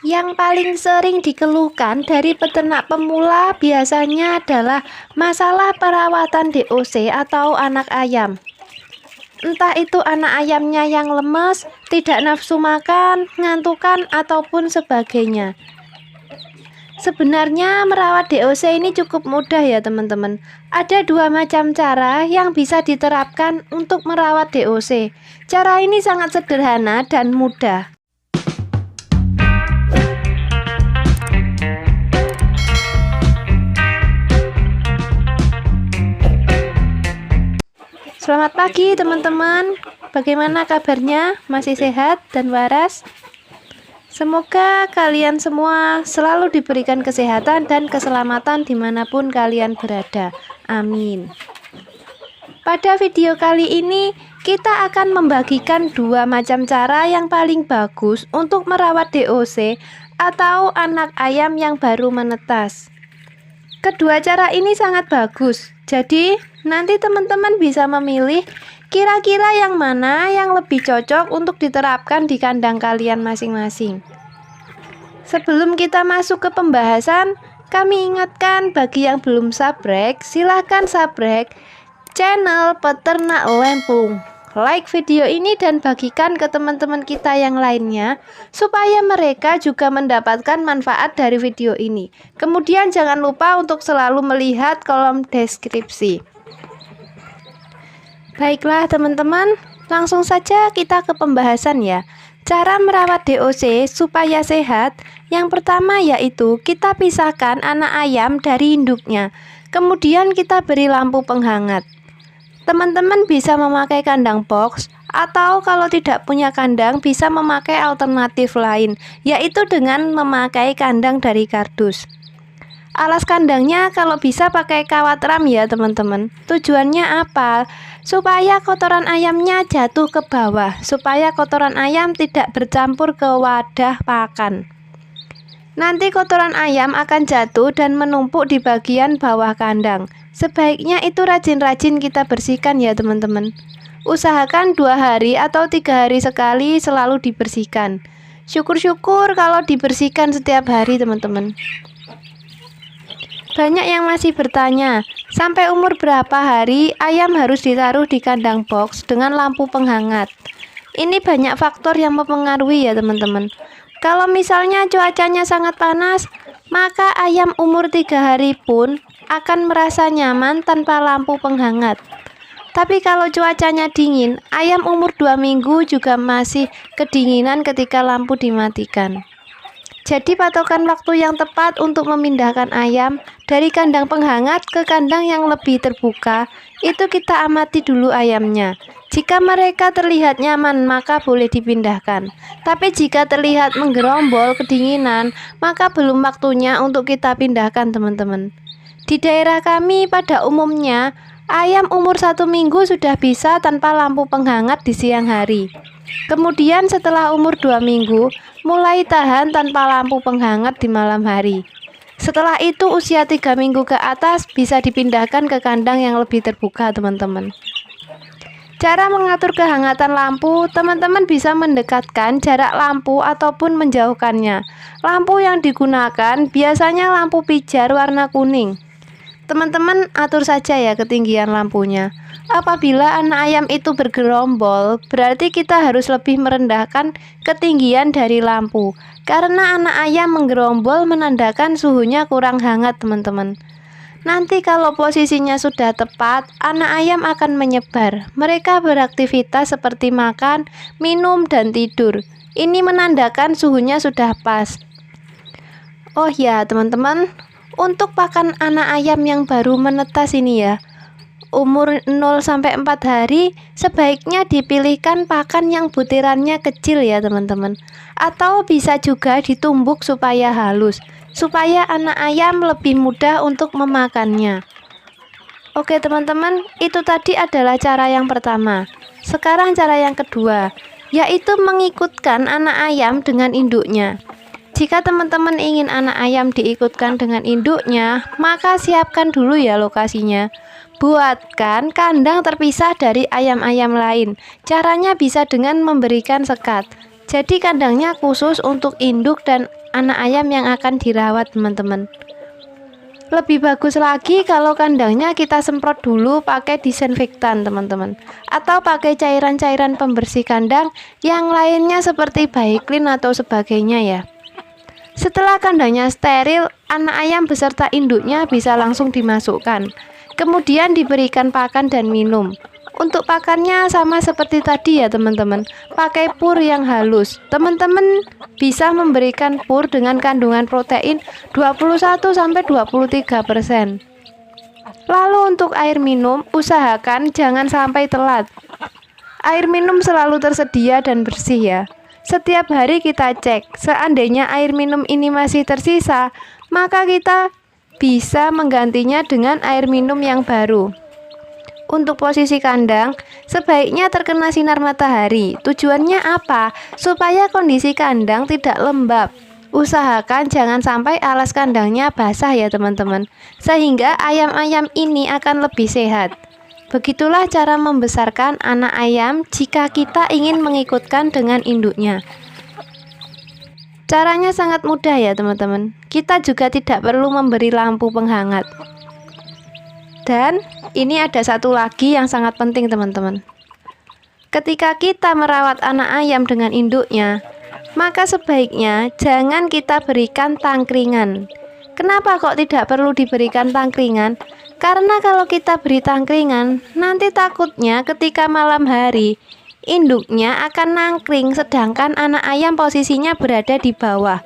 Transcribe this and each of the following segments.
Yang paling sering dikeluhkan dari peternak pemula biasanya adalah masalah perawatan DOC atau anak ayam. Entah itu anak ayamnya yang lemes, tidak nafsu makan, ngantukan, ataupun sebagainya. Sebenarnya merawat DOC ini cukup mudah ya teman-teman. Ada dua macam cara yang bisa diterapkan untuk merawat DOC. Cara ini sangat sederhana dan mudah. Selamat pagi teman-teman. Bagaimana kabarnya? Masih sehat dan waras? Semoga kalian semua selalu diberikan kesehatan dan keselamatan dimanapun kalian berada. Amin. Pada video kali ini kita akan membagikan dua macam cara yang paling bagus untuk merawat DOC atau anak ayam yang baru menetas. Kedua cara ini sangat bagus, jadi nanti teman-teman bisa memilih kira-kira yang mana yang lebih cocok untuk diterapkan di kandang kalian masing-masing. Sebelum kita masuk ke pembahasan, kami ingatkan bagi yang belum subscribe, silahkan subscribe channel Peternak Lempung. Like video ini dan bagikan ke teman-teman kita yang lainnya supaya mereka juga mendapatkan manfaat dari video ini. Kemudian jangan lupa untuk selalu melihat kolom deskripsi. Baiklah teman-teman, langsung saja kita ke pembahasan ya. Cara merawat DOC supaya sehat, yang pertama yaitu kita pisahkan anak ayam dari induknya. Kemudian kita beri lampu penghangat. Teman-teman bisa memakai kandang box atau kalau tidak punya kandang bisa memakai alternatif lain, yaitu dengan memakai kandang dari kardus. Alas kandangnya kalau bisa pakai kawat ram ya teman-teman. Tujuannya apa? Supaya kotoran ayamnya jatuh ke bawah, supaya kotoran ayam tidak bercampur ke wadah pakan. Nanti kotoran ayam akan jatuh dan menumpuk di bagian bawah kandang. Sebaiknya itu rajin-rajin kita bersihkan ya teman-teman. Usahakan 2 hari atau 3 hari sekali selalu dibersihkan. Syukur-syukur kalau dibersihkan setiap hari teman-teman. Banyak yang masih bertanya, sampai umur berapa hari ayam harus ditaruh di kandang box dengan lampu penghangat? Ini banyak faktor yang mempengaruhi ya teman-teman. Kalau misalnya cuacanya sangat panas, maka ayam umur 3 hari pun akan merasa nyaman tanpa lampu penghangat. Tapi kalau cuacanya dingin, ayam umur 2 minggu juga masih kedinginan ketika lampu dimatikan. Jadi patokan waktu yang tepat untuk memindahkan ayam dari kandang penghangat ke kandang yang lebih terbuka, itu kita amati dulu ayamnya. Jika mereka terlihat nyaman, maka boleh dipindahkan. Tapi jika terlihat menggerombol kedinginan, maka belum waktunya untuk kita pindahkan teman-teman. Di daerah kami pada umumnya, ayam umur 1 minggu sudah bisa tanpa lampu penghangat di siang hari. Kemudian setelah umur 2 minggu, mulai tahan tanpa lampu penghangat di malam hari. Setelah itu usia 3 minggu ke atas bisa dipindahkan ke kandang yang lebih terbuka teman-teman. Cara mengatur kehangatan lampu, teman-teman bisa mendekatkan jarak lampu ataupun menjauhkannya. Lampu yang digunakan biasanya lampu pijar warna kuning. Teman-teman atur saja ya ketinggian lampunya. Apabila anak ayam itu bergerombol, berarti kita harus lebih merendahkan ketinggian dari lampu. Karena anak ayam menggerombol menandakan suhunya kurang hangat teman-teman. Nanti kalau posisinya sudah tepat, anak ayam akan menyebar. Mereka beraktivitas seperti makan, minum, dan tidur. Ini menandakan suhunya sudah pas. Oh ya teman-teman, untuk pakan anak ayam yang baru menetas ini ya, umur 0-4 hari, sebaiknya dipilihkan pakan yang butirannya kecil ya teman-teman. Atau bisa juga ditumbuk supaya halus, supaya anak ayam lebih mudah untuk memakannya. Oke teman-teman, itu tadi adalah cara yang pertama. Sekarang cara yang kedua, yaitu mengikutkan anak ayam dengan induknya. Jika teman-teman ingin anak ayam diikutkan dengan induknya, maka siapkan dulu ya lokasinya. Buatkan kandang terpisah dari ayam-ayam lain. Caranya bisa dengan memberikan sekat. Jadi kandangnya khusus untuk induk dan anak ayam yang akan dirawat, teman-teman. Lebih bagus lagi kalau kandangnya kita semprot dulu pakai disinfektan, teman-teman, atau pakai cairan-cairan pembersih kandang yang lainnya seperti Baiklin atau sebagainya ya. Setelah kandangnya steril, anak ayam beserta induknya bisa langsung dimasukkan. Kemudian diberikan pakan dan minum. Untuk pakannya sama seperti tadi ya teman-teman, pakai pur yang halus. Teman-teman bisa memberikan pur dengan kandungan protein 21-23%. Lalu untuk air minum, usahakan jangan sampai telat. Air minum selalu tersedia dan bersih ya. Setiap hari kita cek, seandainya air minum ini masih tersisa, maka kita bisa menggantinya dengan air minum yang baru. Untuk posisi kandang, sebaiknya terkena sinar matahari. Tujuannya apa? Supaya kondisi kandang tidak lembab. Usahakan jangan sampai alas kandangnya basah ya teman-teman, sehingga ayam-ayam ini akan lebih sehat. Begitulah cara membesarkan anak ayam jika kita ingin mengikutkan dengan induknya. Caranya sangat mudah ya teman-teman. Kita juga tidak perlu memberi lampu penghangat. Dan ini ada satu lagi yang sangat penting teman-teman. Ketika kita merawat anak ayam dengan induknya, maka sebaiknya jangan kita berikan tangkringan. Kenapa kok tidak perlu diberikan tangkringan? Karena kalau kita beri tangkringan, nanti takutnya ketika malam hari induknya akan nangkring, sedangkan anak ayam posisinya berada di bawah,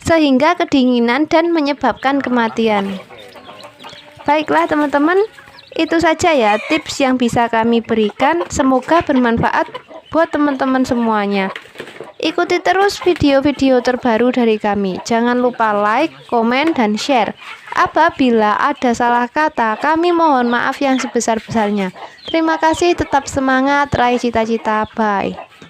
sehingga kedinginan dan menyebabkan kematian. Baiklah teman-teman, itu saja ya tips yang bisa kami berikan. Semoga bermanfaat buat teman-teman semuanya. Ikuti terus video-video terbaru dari kami. Jangan lupa like, komen, dan share. Apabila ada salah kata, kami mohon maaf yang sebesar-besarnya. Terima kasih, tetap semangat, raih cita-cita. Bye.